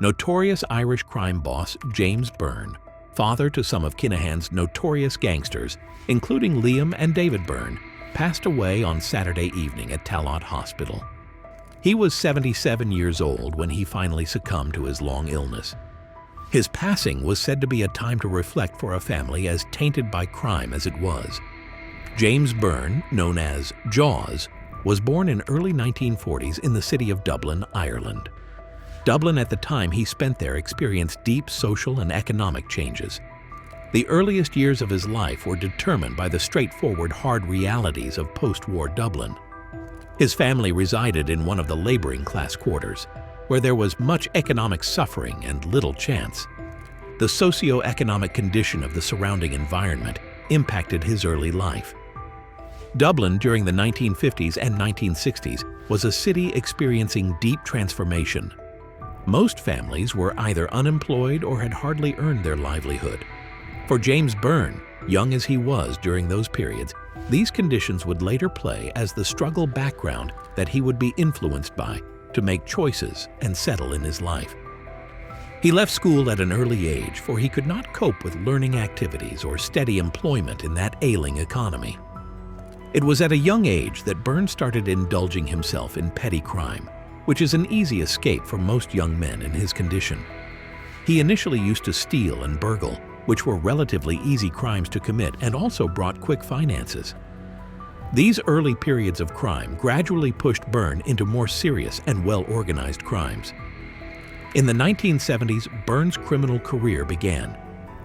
Notorious Irish crime boss James Byrne, father to some of Kinahan's notorious gangsters, including Liam and David Byrne, passed away on Saturday evening at Tallaght Hospital. He was 77 years old when he finally succumbed to his long illness. His passing was said to be a time to reflect for a family as tainted by crime as it was. James Byrne, known as Jaws, was born in early 1940s in the city of Dublin, Ireland. Dublin at the time he spent there experienced deep social and economic changes. The earliest years of his life were determined by the straightforward hard realities of post-war Dublin. His family resided in one of the laboring class quarters, where there was much economic suffering and little chance. The socio-economic condition of the surrounding environment impacted his early life. Dublin during the 1950s and 1960s was a city experiencing deep transformation. Most families were either unemployed or had hardly earned their livelihood. For James Byrne, young as he was during those periods, these conditions would later play as the struggle background that he would be influenced by to make choices and settle in his life. He left school at an early age, for he could not cope with learning activities or steady employment in that ailing economy. It was at a young age that Byrne started indulging himself in petty crime, which is an easy escape for most young men in his condition. He initially used to steal and burgle, which were relatively easy crimes to commit and also brought quick finances. These early periods of crime gradually pushed Byrne into more serious and well-organized crimes. In the 1970s, Byrne's criminal career began.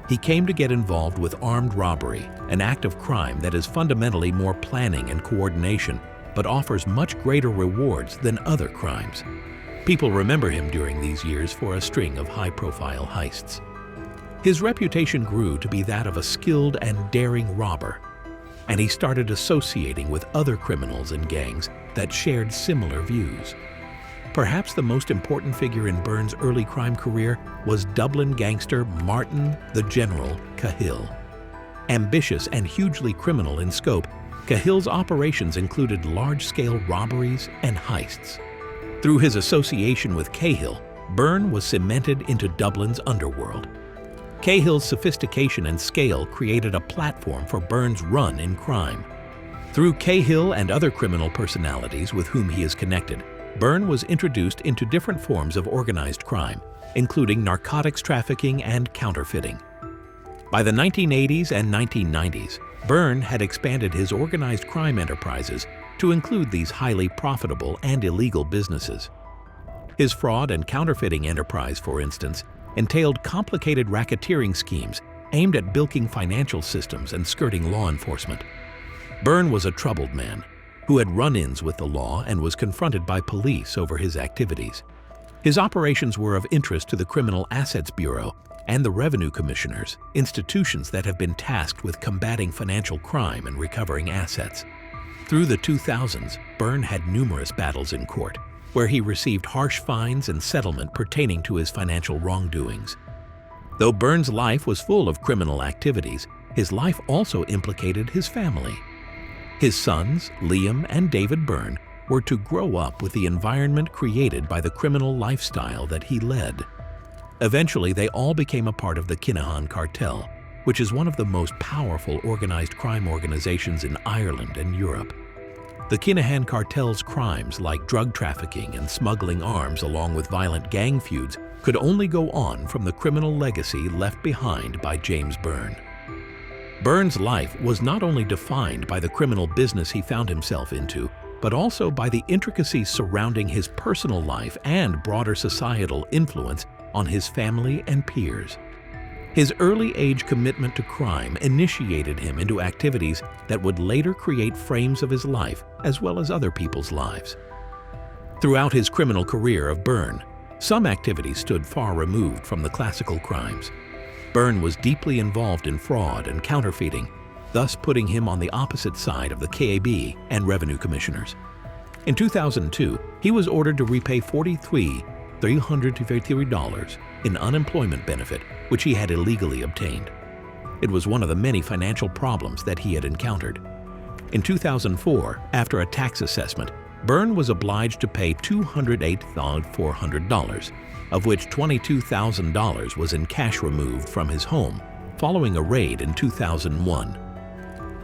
He came to get involved with armed robbery, an act of crime that is fundamentally more planning and coordination, but offers much greater rewards than other crimes. People remember him during these years for a string of high-profile heists. His reputation grew to be that of a skilled and daring robber, and he started associating with other criminals and gangs that shared similar views. Perhaps the most important figure in Byrne's early crime career was Dublin gangster Martin the General Cahill. Ambitious and hugely criminal in scope, Cahill's operations included large-scale robberies and heists. Through his association with Cahill, Byrne was cemented into Dublin's underworld. Cahill's sophistication and scale created a platform for Byrne's run in crime. Through Cahill and other criminal personalities with whom he is connected, Byrne was introduced into different forms of organized crime, including narcotics trafficking and counterfeiting. By the 1980s and 1990s, Byrne had expanded his organized crime enterprises to include these highly profitable and illegal businesses. His fraud and counterfeiting enterprise, for instance, entailed complicated racketeering schemes aimed at bilking financial systems and skirting law enforcement. Byrne was a troubled man who had run-ins with the law and was confronted by police over his activities. His operations were of interest to the Criminal Assets Bureau and the Revenue Commissioners, institutions that have been tasked with combating financial crime and recovering assets. Through the 2000s, Byrne had numerous battles in court, where he received harsh fines and settlement pertaining to his financial wrongdoings. Though Byrne's life was full of criminal activities, his life also implicated his family. His sons, Liam and David Byrne, were to grow up with the environment created by the criminal lifestyle that he led. Eventually, they all became a part of the Kinahan Cartel, which is one of the most powerful organized crime organizations in Ireland and Europe. The Kinahan Cartel's crimes like drug trafficking and smuggling arms along with violent gang feuds could only go on from the criminal legacy left behind by James Byrne. Byrne's life was not only defined by the criminal business he found himself into, but also by the intricacies surrounding his personal life and broader societal influence on his family and peers. His early age commitment to crime initiated him into activities that would later create frames of his life as well as other people's lives. Throughout his criminal career of Byrne, some activities stood far removed from the classical crimes. Byrne was deeply involved in fraud and counterfeiting, thus putting him on the opposite side of the KAB and Revenue Commissioners. In 2002, he was ordered to repay $43,353 in unemployment benefit, which he had illegally obtained. It was one of the many financial problems that he had encountered. In 2004, after a tax assessment, Byrne was obliged to pay $208,400, of which $22,000 was in cash removed from his home following a raid in 2001.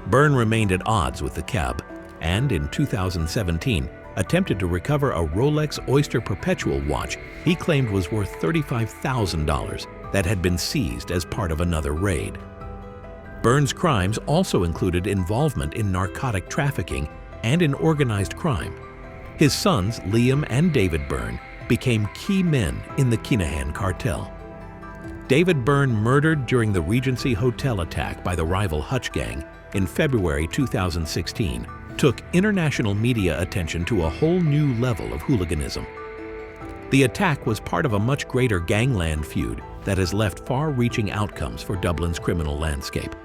Byrne remained at odds with the cab and, in 2017, attempted to recover a Rolex Oyster Perpetual watch he claimed was worth $35,000 that had been seized as part of another raid. Byrne's crimes also included involvement in narcotic trafficking and in organized crime. His sons, Liam and David Byrne, became key men in the Kinahan Cartel. David Byrne, murdered during the Regency Hotel attack by the rival Hutch gang in February 2016, took international media attention to a whole new level of hooliganism. The attack was part of a much greater gangland feud that has left far-reaching outcomes for Dublin's criminal landscape.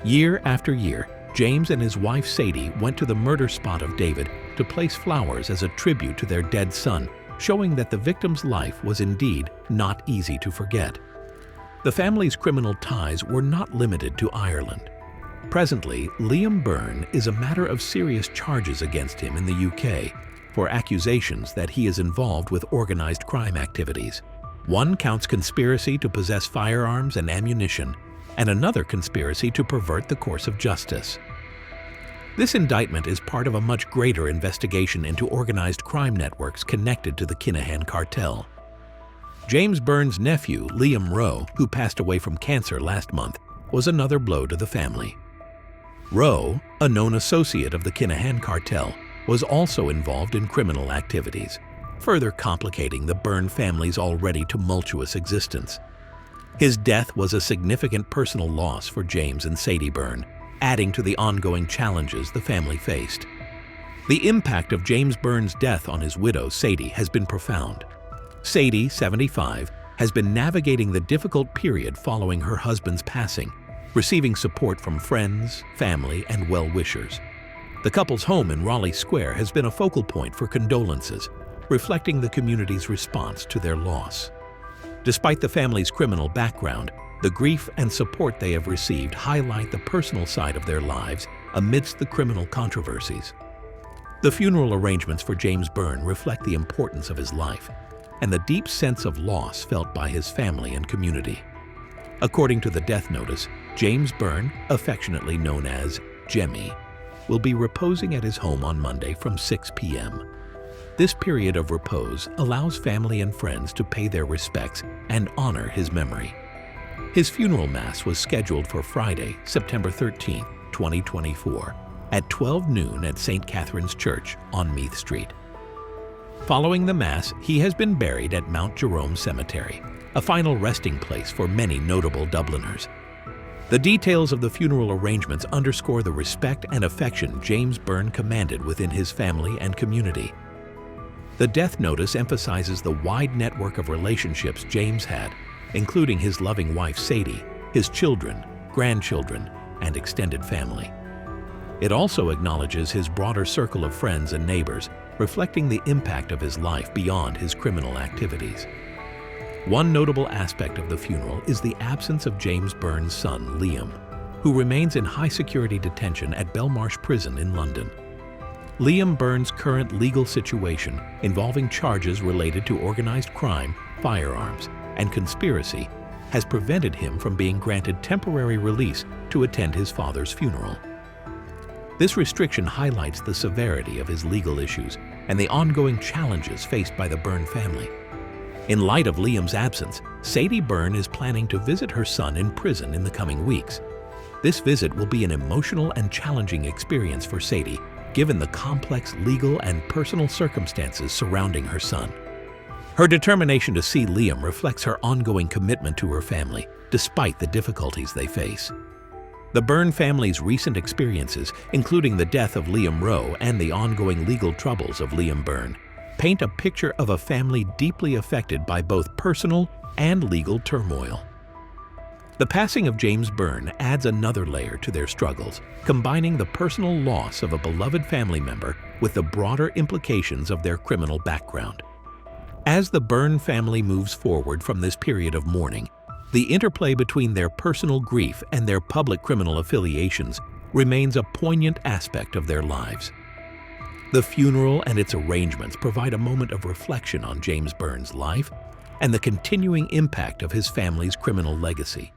Year after year, James and his wife Sadie went to the murder spot of David to place flowers as a tribute to their dead son, showing that the victim's life was indeed not easy to forget. The family's criminal ties were not limited to Ireland. Presently, Liam Byrne is a matter of serious charges against him in the UK for accusations that he is involved with organized crime activities. One counts conspiracy to possess firearms and ammunition, and another conspiracy to pervert the course of justice. This indictment is part of a much greater investigation into organized crime networks connected to the Kinahan Cartel. James Byrne's nephew, Liam Rowe, who passed away from cancer last month, was another blow to the family. Rowe, a known associate of the Kinahan Cartel, was also involved in criminal activities, further complicating the Byrne family's already tumultuous existence. His death was a significant personal loss for James and Sadie Byrne, adding to the ongoing challenges the family faced. The impact of James Byrne's death on his widow, Sadie, has been profound. Sadie, 75, has been navigating the difficult period following her husband's passing, receiving support from friends, family, and well-wishers. The couple's home in Raleigh Square has been a focal point for condolences, reflecting the community's response to their loss. Despite the family's criminal background, the grief and support they have received highlight the personal side of their lives amidst the criminal controversies. The funeral arrangements for James Byrne reflect the importance of his life and the deep sense of loss felt by his family and community. According to the death notice, James Byrne, affectionately known as Jemmy, will be reposing at his home on Monday from 6 p.m. This period of repose allows family and friends to pay their respects and honor his memory. His funeral mass was scheduled for Friday, September 13, 2024, at 12 noon at St. Catherine's Church on Meath Street. Following the Mass, he has been buried at Mount Jerome Cemetery, a final resting place for many notable Dubliners. The details of the funeral arrangements underscore the respect and affection James Byrne commanded within his family and community. The death notice emphasizes the wide network of relationships James had, including his loving wife Sadie, his children, grandchildren, and extended family. It also acknowledges his broader circle of friends and neighbors, reflecting the impact of his life beyond his criminal activities. One notable aspect of the funeral is the absence of James Byrne's son, Liam, who remains in high-security detention at Belmarsh Prison in London. Liam Byrne's current legal situation, involving charges related to organized crime, firearms, and conspiracy, has prevented him from being granted temporary release to attend his father's funeral. This restriction highlights the severity of his legal issues and the ongoing challenges faced by the Byrne family. In light of Liam's absence, Sadie Byrne is planning to visit her son in prison in the coming weeks. This visit will be an emotional and challenging experience for Sadie, given the complex legal and personal circumstances surrounding her son. Her determination to see Liam reflects her ongoing commitment to her family, despite the difficulties they face. The Byrne family's recent experiences, including the death of Liam Rowe and the ongoing legal troubles of Liam Byrne, paint a picture of a family deeply affected by both personal and legal turmoil. The passing of James Byrne adds another layer to their struggles, combining the personal loss of a beloved family member with the broader implications of their criminal background. As the Byrne family moves forward from this period of mourning, the interplay between their personal grief and their public criminal affiliations remains a poignant aspect of their lives. The funeral and its arrangements provide a moment of reflection on James Byrne's life and the continuing impact of his family's criminal legacy.